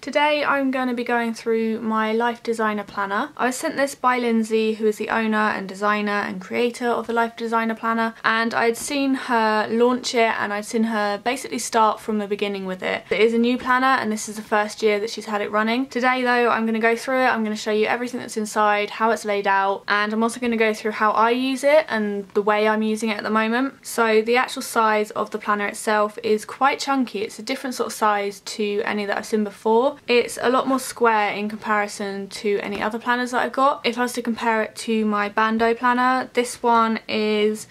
Today I'm going to be going through my Life Designer Planner. I was sent this by Lindsay, who is the owner and designer and creator of the Life Designer Planner, and I'd seen her launch it and I'd seen her basically start from the beginning with it. It is a new planner and this is the first year that she's had it running. Today though I'm going to go through it, I'm going to show you everything that's inside, how it's laid out, and I'm also going to go through how I use it and the way I'm using it at the moment. So the actual size of the planner itself is quite chunky. It's a different sort of size to any that I've seen before. It's a lot more square in comparison to any other planners that I've got. If I was to compare it to my Bando planner, this one is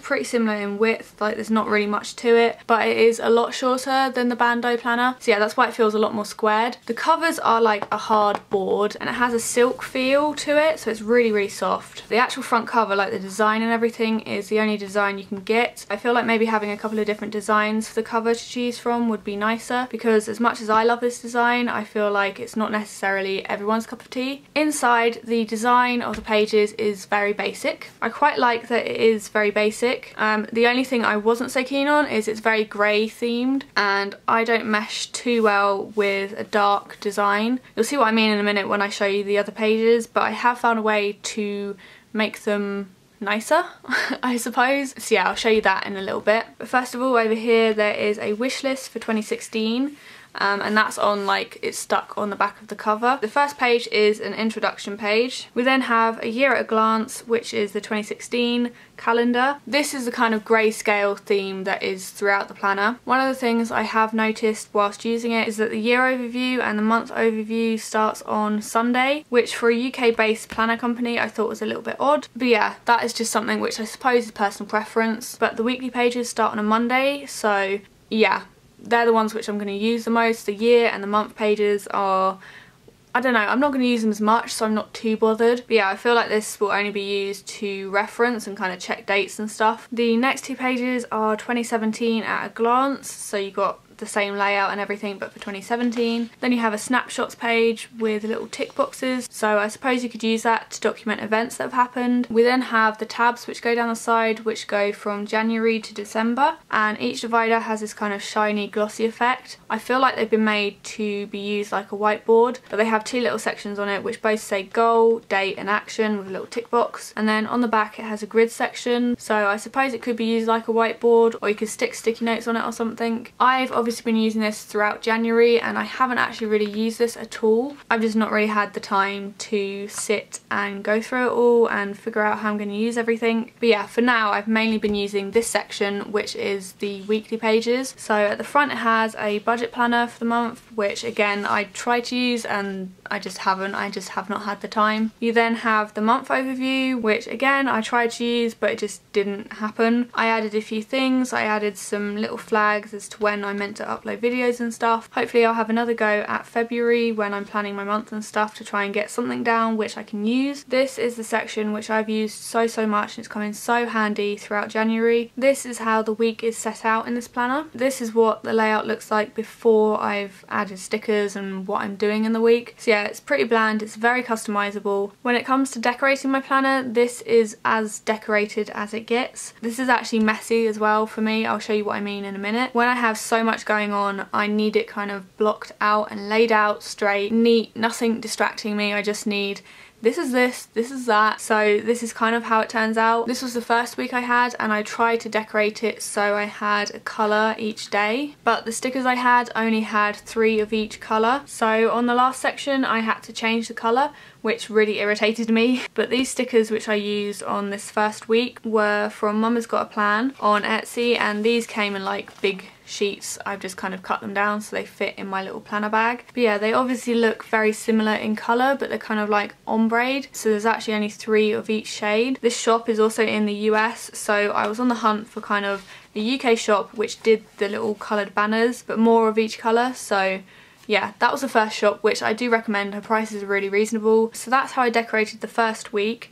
pretty similar in width, like there's not really much to it, but it is a lot shorter than the Bando planner. So yeah, that's why it feels a lot more squared. The covers are like a hard board and it has a silk feel to it, so it's really, really soft. The actual front cover, like the design and everything, is the only design you can get. I feel like maybe having a couple of different designs for the cover to choose from would be nicer, because as much as I love this design, I feel like it's not necessarily everyone's cup of tea. Inside, the design of the pages is very basic. I quite like that it is very basic. The only thing I wasn't so keen on is it's very grey themed, and I don't mesh too well with a dark design. You'll see what I mean in a minute when I show you the other pages, but I have found a way to make them nicer, I suppose. So yeah, I'll show you that in a little bit. But first of all, over here there is a wish list for 2016. And that's on, like, it's stuck on the back of the cover. The first page is an introduction page. We then have a year at a glance, which is the 2016 calendar. This is the kind of grayscale theme that is throughout the planner. One of the things I have noticed whilst using it is that the year overview and the month overview starts on Sunday, which for a UK based planner company I thought was a little bit odd. But yeah, that is just something which I suppose is personal preference. But the weekly pages start on a Monday, so yeah, they're the ones which I'm going to use the most. The year and the month pages are, I don't know, I'm not going to use them as much, so I'm not too bothered. But yeah, I feel like this will only be used to reference and kind of check dates and stuff. The next two pages are 2017 at a glance, so you've got the same layout and everything but for 2017. Then you have a snapshots page with little tick boxes, so I suppose you could use that to document events that have happened. We then have the tabs which go down the side, which go from January to December, and each divider has this kind of shiny glossy effect. I feel like they've been made to be used like a whiteboard, but they have two little sections on it which both say goal, date and action with a little tick box, and then on the back it has a grid section, so I suppose it could be used like a whiteboard, or you could stick sticky notes on it or something. I've obviously been using this throughout January and I haven't actually really used this at all. I've just not really had the time to sit and go through it all and figure out how I'm going to use everything. But yeah, for now I've mainly been using this section, which is the weekly pages. So at the front it has a budget planner for the month, which again I tried to use and I just have not had the time. You then have the month overview, which again I tried to use but it just didn't happen. I added a few things. I added some little flags as to when I meant to upload videos and stuff. Hopefully I'll have another go at February when I'm planning my month and stuff to try and get something down which I can use. This is the section which I've used so much and it's come in so handy throughout January. This is how the week is set out in this planner. This is what the layout looks like before I've added stickers and what I'm doing in the week. So yeah, it's pretty bland, it's very customizable. When it comes to decorating my planner, this is as decorated as it gets. This is actually messy as well for me. I'll show you what I mean in a minute. When I have so much going on, I need it kind of blocked out and laid out straight, neat, nothing distracting me. I just need this is this is that. So this is kind of how it turns out. This was the first week I had and I tried to decorate it so I had a colour each day, but the stickers I had only had 3 of each colour. So on the last section I had to change the colour, which really irritated me. But these stickers which I used on this first week were from Mama's Got a Plan on Etsy, and these came in like big sheets. I've just kind of cut them down so they fit in my little planner bag. But yeah, they obviously look very similar in colour, but they're kind of like ombre, so there's actually only 3 of each shade. This shop is also in the US, so I was on the hunt for kind of a UK shop which did the little coloured banners but more of each colour. So yeah, that was the first shop, which I do recommend. Her prices are really reasonable. So that's how I decorated the first week.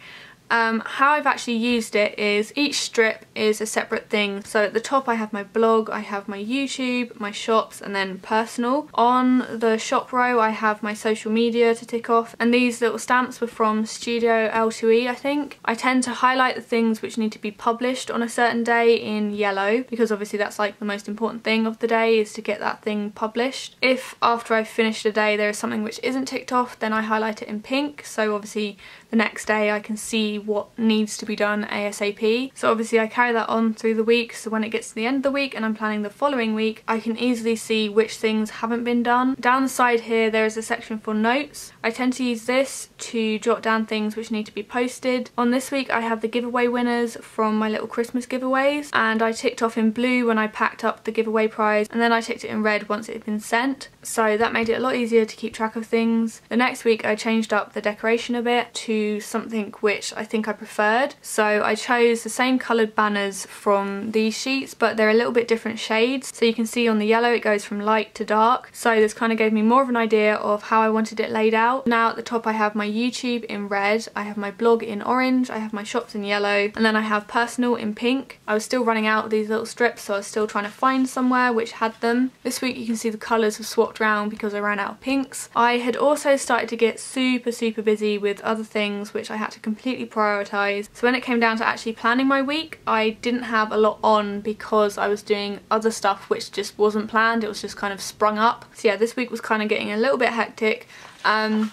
How I've actually used it is each strip is a separate thing. So at the top I have my blog, I have my YouTube, my shops, and then personal. On the shop row I have my social media to tick off, and these little stamps were from Studio L2E, I think. I tend to highlight the things which need to be published on a certain day in yellow, because obviously that's like the most important thing of the day, is to get that thing published. If after I've finished a day there is something which isn't ticked off, then I highlight it in pink, so obviously the next day I can see what needs to be done ASAP. So obviously I carry that on through the week, so when it gets to the end of the week and I'm planning the following week, I can easily see which things haven't been done. Down the side here there is a section for notes. I tend to use this to jot down things which need to be posted. On this week I have the giveaway winners from my little Christmas giveaways, and I ticked off in blue when I packed up the giveaway prize, and then I ticked it in red once it had been sent, so that made it a lot easier to keep track of things. The next week I changed up the decoration a bit to something which I think I preferred, so I chose the same coloured banners from these sheets, but they're a little bit different shades. So you can see on the yellow it goes from light to dark, so this kind of gave me more of an idea of how I wanted it laid out. Now at the top I have my YouTube in red, I have my blog in orange, I have my shops in yellow, and then I have personal in pink. I was still running out of these little strips, so I was still trying to find somewhere which had them. This week you can see the colours have swapped around because I ran out of pinks. I had also started to get super busy with other things which I had to completely prioritise. So when it came down to actually planning my week, I didn't have a lot on because I was doing other stuff which just wasn't planned, it was just kind of sprung up. So yeah, this week was kind of getting a little bit hectic. And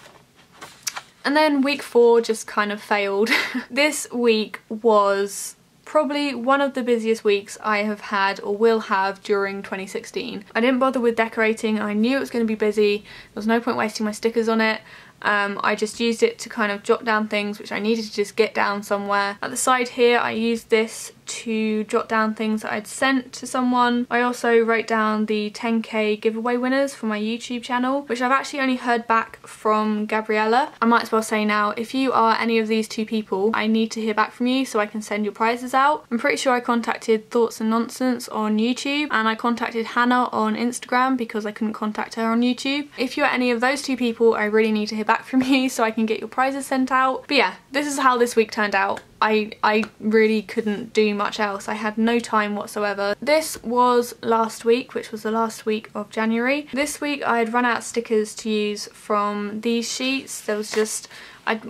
then week 4 just kind of failed. This week was probably one of the busiest weeks I have had or will have during 2016. I didn't bother with decorating, I knew it was going to be busy, there was no point wasting my stickers on it. I just used it to kind of jot down things which I needed to just get down somewhere. At the side here I used this to jot down things that I'd sent to someone. I also wrote down the 10k giveaway winners for my YouTube channel, which I've actually only heard back from Gabriella. I might as well say now, if you are any of these 2 people, I need to hear back from you so I can send your prizes out. I'm pretty sure I contacted Thoughts and Nonsense on YouTube, and I contacted Hannah on Instagram because I couldn't contact her on YouTube. If you're any of those 2 people, I really need to hear back from you so I can get your prizes sent out. But yeah, this is how this week turned out. I really couldn't do much else. I had no time whatsoever. This was last week, which was the last week of January. This week I had run out of stickers to use from these sheets. There was just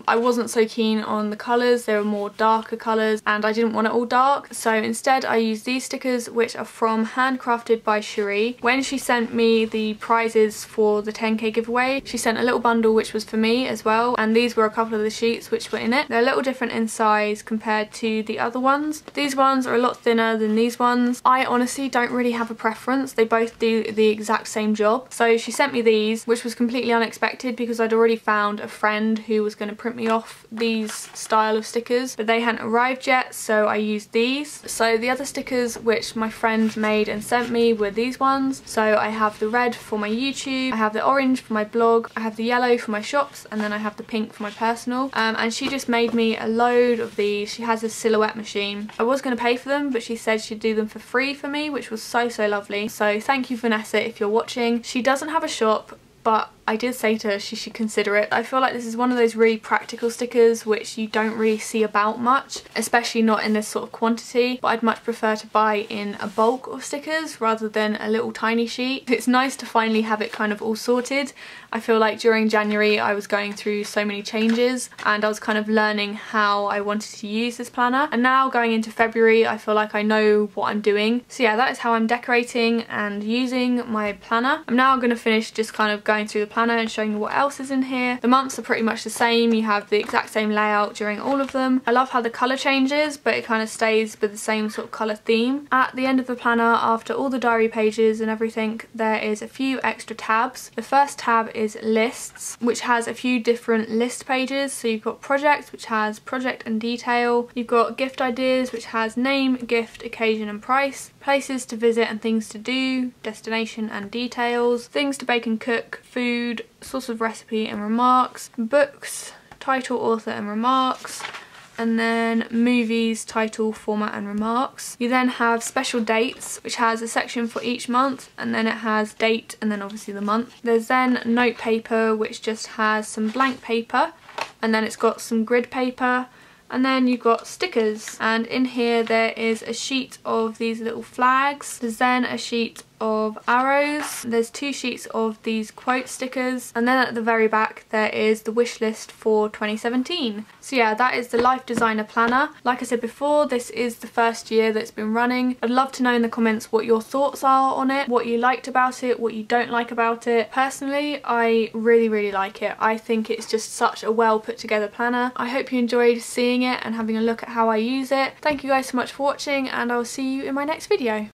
I wasn't so keen on the colours, they were more darker colours and I didn't want it all dark, so instead I used these stickers which are from Handcrafted by Cherie. When she sent me the prizes for the 10k giveaway, she sent a little bundle which was for me as well, and these were a couple of the sheets which were in it. They're a little different in size compared to the other ones. These ones are a lot thinner than these ones. I honestly don't really have a preference, they both do the exact same job. So she sent me these, which was completely unexpected because I'd already found a friend who was going to print me off these style of stickers, but they hadn't arrived yet, so I used these. So the other stickers which my friend made and sent me were these ones. So I have the red for my YouTube, I have the orange for my blog, I have the yellow for my shops, and then I have the pink for my personal. And she just made me a load of these. She has a silhouette machine. I was going to pay for them, but she said she'd do them for free for me, which was so lovely. So thank you, Vanessa, if you're watching. She doesn't have a shop, but I did say to her she should consider it. I feel like this is one of those really practical stickers which you don't really see about much, especially not in this sort of quantity, but I'd much prefer to buy in a bulk of stickers rather than a little tiny sheet. It's nice to finally have it kind of all sorted. I feel like during January I was going through so many changes and I was kind of learning how I wanted to use this planner, and now going into February I feel like I know what I'm doing. So yeah, that is how I'm decorating and using my planner. I'm now going to finish just kind of going through the planner and showing you what else is in here. The months are pretty much the same, you have the exact same layout during all of them. I love how the colour changes, but it kind of stays with the same sort of colour theme. At the end of the planner, after all the diary pages and everything, there is a few extra tabs. The first tab is lists, which has a few different list pages. So you've got projects, which has project and detail. You've got gift ideas, which has name, gift, occasion and price. Places to visit and things to do, destination and details. Things to bake and cook, food, source of recipe and remarks. Books, title, author and remarks. And then movies, title, format and remarks. You then have special dates, which has a section for each month, and then it has date and then obviously the month. There's then note paper, which just has some blank paper, and then it's got some grid paper, And then you've got stickers, and in here there is a sheet of these little flags. There's then a sheet of arrows. There's 2 sheets of these quote stickers, and then at the very back there is the wish list for 2017. So yeah, that is the Life Designer Planner. Like I said before, this is the first year that it's been running. I'd love to know in the comments what your thoughts are on it, what you liked about it, what you don't like about it. Personally, I really like it. I think it's just such a well put together planner. I hope you enjoyed seeing it and having a look at how I use it. Thank you guys so much for watching, and I'll see you in my next video.